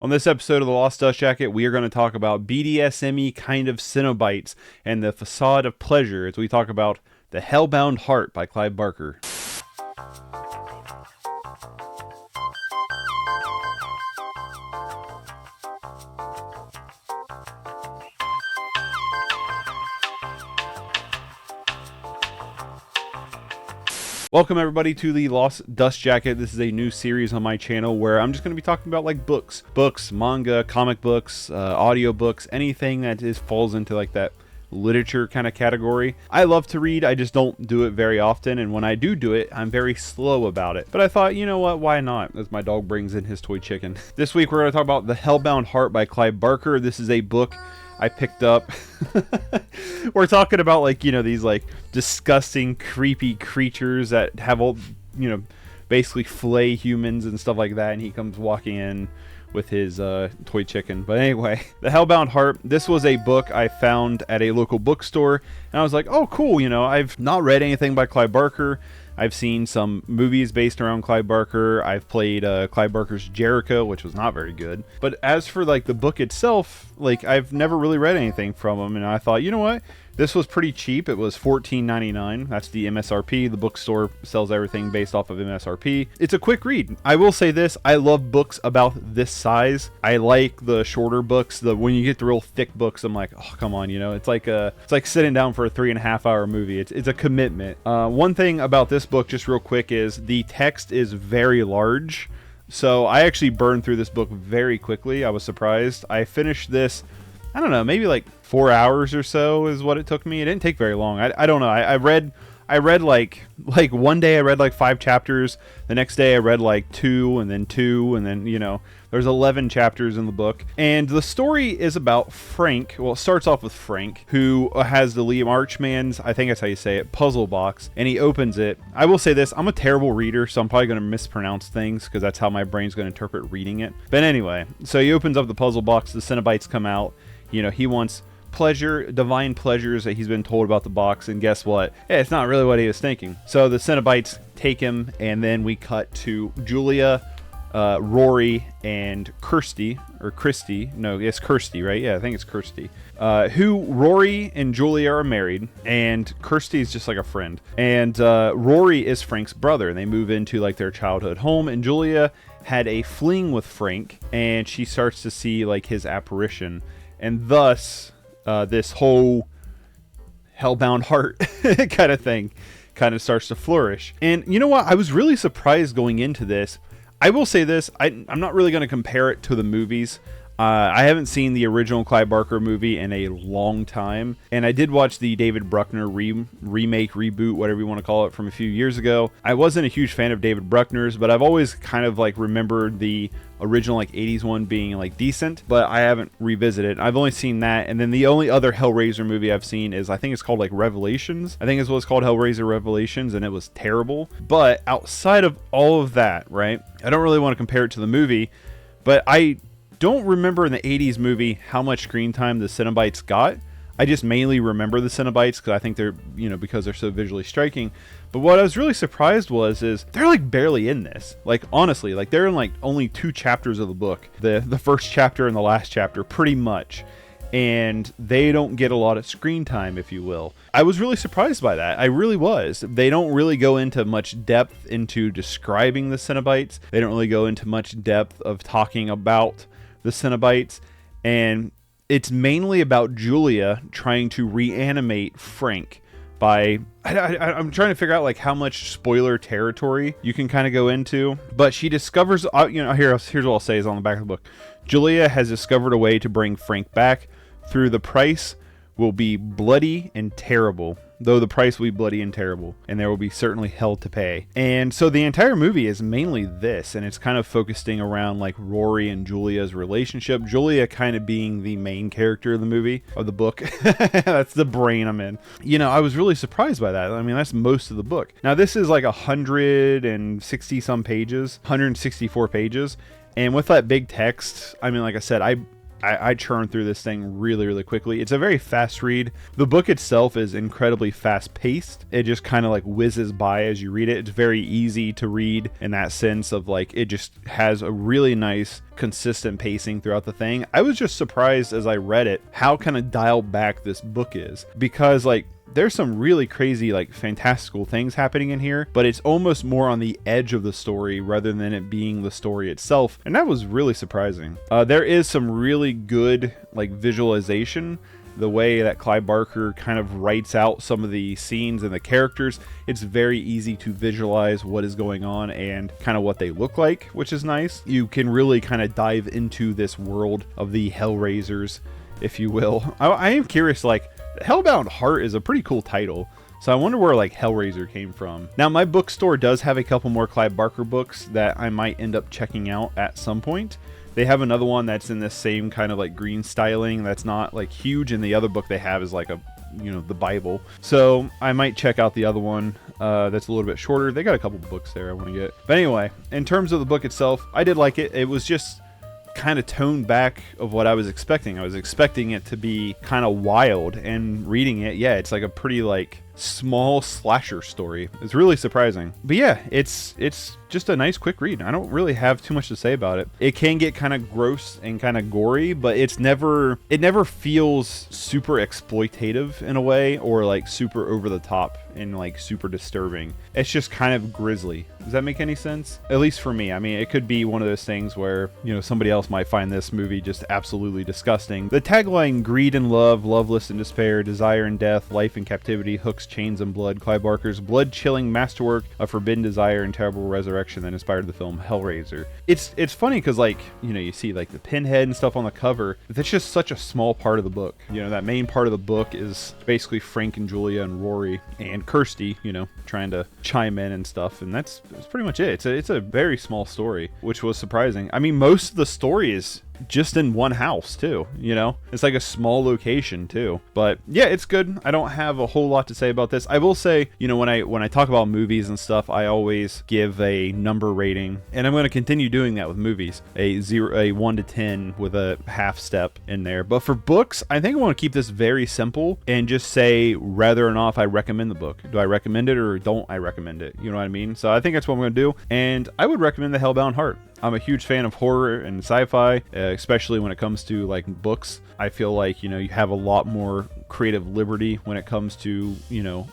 On this episode of The Lost Dust Jacket, we are going to talk about BDSM-y kind of Cenobites and the facade of pleasure as we talk about The Hellbound Heart by Clive Barker. Welcome everybody to the Lost Dust Jacket. This is a new series on my channel where I'm just going to be talking about like books, manga, comic books, audio books, anything that falls into like that literature kind of category. I love to read, I just don't do it very often, and when I do it, I'm very slow about it. But I thought, you know what, why not? As my dog brings in his toy chicken. This week we're going to talk about The Hellbound Heart by Clive Barker. This is a book I picked up. We're talking about like, you know, these like disgusting, creepy creatures that have all, you know, basically flay humans and stuff like that. And he comes walking in with his toy chicken. But anyway, The Hellbound Heart. This was a book I found at a local bookstore. And I was like, oh, cool. You know, I've not read anything by Clive Barker. I've seen some movies based around Clive Barker. I've played Clive Barker's Jericho, which was not very good. But as for like the book itself, like I've never really read anything from him, and I thought, you know what? This was pretty cheap. It was $14.99. That's the MSRP. The bookstore sells everything based off of MSRP. It's a quick read. I will say this. I love books about this size. I like the shorter books. When you get the real thick books, I'm like, oh, come on, you know. It's like sitting down for a 3.5-hour movie. It's a commitment. One thing about this book, just real quick, is the text is very large. So I actually burned through this book very quickly. I was surprised. I finished this, I don't know, maybe like 4 hours or so is what it took me. It didn't take very long. I don't know. I read like one day I read like 5 chapters. The next day I read like 2 and then 2 and then, you know, there's 11 chapters in the book. And the story is about Frank. Well, it starts off with Frank, who has the Lemarchand, I think that's how you say it, puzzle box, and he opens it. I will say this, I'm a terrible reader, so I'm probably going to mispronounce things because that's how my brain's going to interpret reading it. But anyway, so he opens up the puzzle box, the Cenobites come out. You know, he wants pleasure, divine pleasures that he's been told about the box, and guess what? Yeah, it's not really what he was thinking. So the Cenobites take him, and then we cut to Julia, Rory, and Kirsty, or Christy. No, it's Kirsty, right? Yeah, I think it's Kirsty. Who Rory and Julia are married, and Kirsty is just like a friend. And Rory is Frank's brother, and they move into like their childhood home, and Julia had a fling with Frank, and she starts to see like his apparition, and thus this whole Hellbound Heart kind of thing kind of starts to flourish. And you know what? I was really surprised going into this. I will say this, I'm not really going to compare it to the movies. I haven't seen the original Clive Barker movie in a long time, and I did watch the David Bruckner remake, reboot, whatever you want to call it, from a few years ago. I wasn't a huge fan of David Bruckner's, but I've always kind of like remembered the original like 80s one being like decent, but I haven't revisited. I've only seen that, and then the only other Hellraiser movie I've seen is, I think it's called like Revelations. I think it's what it's called, Hellraiser Revelations, and it was terrible. But outside of all of that, right, I don't really want to compare it to the movie, but I don't remember in the 80s movie how much screen time the Cenobites got. I just mainly remember the Cenobites because I think they're, you know, because they're so visually striking. But what I was really surprised is they're like barely in this. Like honestly, like they're in like only 2 chapters of the book. The first chapter and the last chapter, pretty much. And they don't get a lot of screen time, if you will. I was really surprised by that. I really was. They don't really go into much depth into describing the Cenobites. They don't really go into much depth of talking about the Cenobites, and it's mainly about Julia trying to reanimate Frank by I'm trying to figure out like how much spoiler territory you can kind of go into, but she discovers, you know, here's what I'll say is on the back of the book. Julia has discovered a way to bring Frank back. Through the price will be bloody and terrible, though the price will be bloody and terrible, and there will be certainly hell to pay. And so the entire movie is mainly this, and it's kind of focusing around like Rory and Julia's relationship. Julia kind of being the main character of the movie, of the book. That's the brain I'm in. You know, I was really surprised by that. I mean, that's most of the book. Now this is like 160 some pages, 164 pages, and with that big text, I mean, like I said, I churn through this thing really, really quickly. It's a very fast read. The book itself is incredibly fast paced. It just kind of like whizzes by as you read it. It's very easy to read in that sense of like, it just has a really nice consistent pacing throughout the thing. I was just surprised as I read it how kind of dialed back this book is, because like there's some really crazy, like fantastical things happening in here, but it's almost more on the edge of the story rather than it being the story itself. And that was really surprising. There is some really good like visualization. The way that Clive Barker kind of writes out some of the scenes and the characters, it's very easy to visualize what is going on and kind of what they look like, which is nice. You can really kind of dive into this world of the Hellraisers, if you will. I am curious, like, Hellbound Heart is a pretty cool title, so I wonder where like Hellraiser came from. Now my bookstore does have a couple more Clive Barker books that I might end up checking out at some point. They have another one that's in this same kind of like green styling that's not like huge, and the other book they have is like a, you know, the Bible. So I might check out the other one that's a little bit shorter. They got a couple books there I want to get. But anyway, in terms of the book itself, I did like it. It was just kind of toned back of what I was expecting. I was expecting it to be kind of wild, and reading it, yeah, it's like a pretty like small slasher story. It's really surprising. But yeah, it's just a nice quick read. I don't really have too much to say about it. It can get kind of gross and kind of gory, but it never feels super exploitative in a way, or like super over the top and like super disturbing. It's just kind of grisly. Does that make any sense? At least for me. I mean, it could be one of those things where, you know, somebody else might find this movie just absolutely disgusting. The tagline, greed and love, loveless and despair, desire and death, life and captivity, hooks, chains and blood, Clive Barker's blood-chilling masterwork of forbidden desire and terrible resurrection that inspired the film Hellraiser. It's funny because, like, you know, you see like the pinhead and stuff on the cover. That's just such a small part of the book. You know, that main part of the book is basically Frank and Julia and Rory and Kirsty, you know, trying to chime in and stuff, and that's pretty much it. It's a very small story, which was surprising. I mean, most of the story is just in one house too, you know, it's like a small location too. But yeah, it's good. I don't have a whole lot to say about this. I will say, you know, when I talk about movies and stuff, I always give a number rating, and I'm going to continue doing that with movies, a 1 to 10 with a half step in there. But for books, I think I want to keep this very simple and just say whether or not I recommend the book. Do I recommend it or don't I recommend it? You know what I mean? So I think that's what I'm going to do, and I would recommend the Hellbound Heart. I'm a huge fan of horror and sci-fi, especially when it comes to like books. I feel like, you know, you have a lot more creative liberty when it comes to, you know,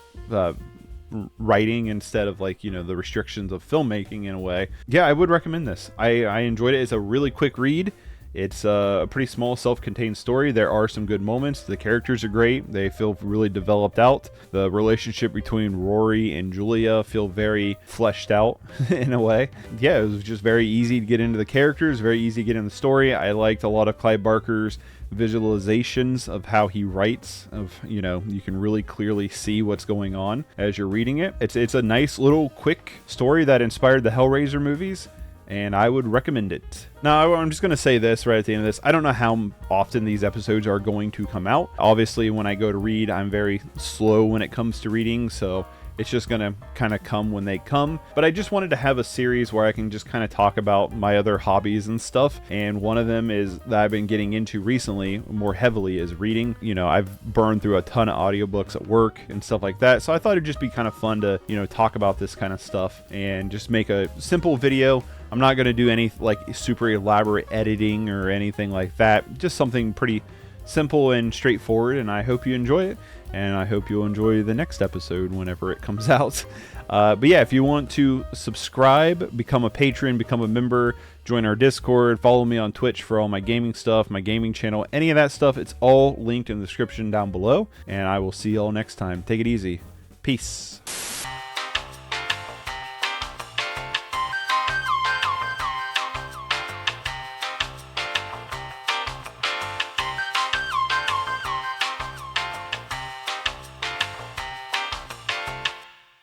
writing instead of like, you know, the restrictions of filmmaking in a way. Yeah, I would recommend this. I enjoyed it. It's a really quick read. It's a pretty small self-contained story. There are some good moments. The characters are great. They feel really developed out. The relationship between Rory and Julia feel very fleshed out in a way. Yeah, it was just very easy to get into the characters, very easy to get in the story. I liked a lot of Clive Barker's visualizations of how he writes, of, you know, you can really clearly see what's going on as you're reading it. It's a nice little quick story that inspired the Hellraiser movies, and I would recommend it. Now, I'm just going to say this right at the end of this. I don't know how often these episodes are going to come out. Obviously, when I go to read, I'm very slow when it comes to reading, so it's just going to kind of come when they come. But I just wanted to have a series where I can just kind of talk about my other hobbies and stuff. And one of them is that I've been getting into recently more heavily is reading. You know, I've burned through a ton of audiobooks at work and stuff like that. So I thought it'd just be kind of fun to, you know, talk about this kind of stuff and just make a simple video. I'm not going to do any like super elaborate editing or anything like that. Just something pretty simple and straightforward, and I hope you enjoy it, and I hope you'll enjoy the next episode whenever it comes out. But yeah, if you want to subscribe, become a patron, become a member, join our Discord, follow me on Twitch for all my gaming stuff, my gaming channel, any of that stuff, it's all linked in the description down below, and I will see y'all next time. Take it easy. Peace.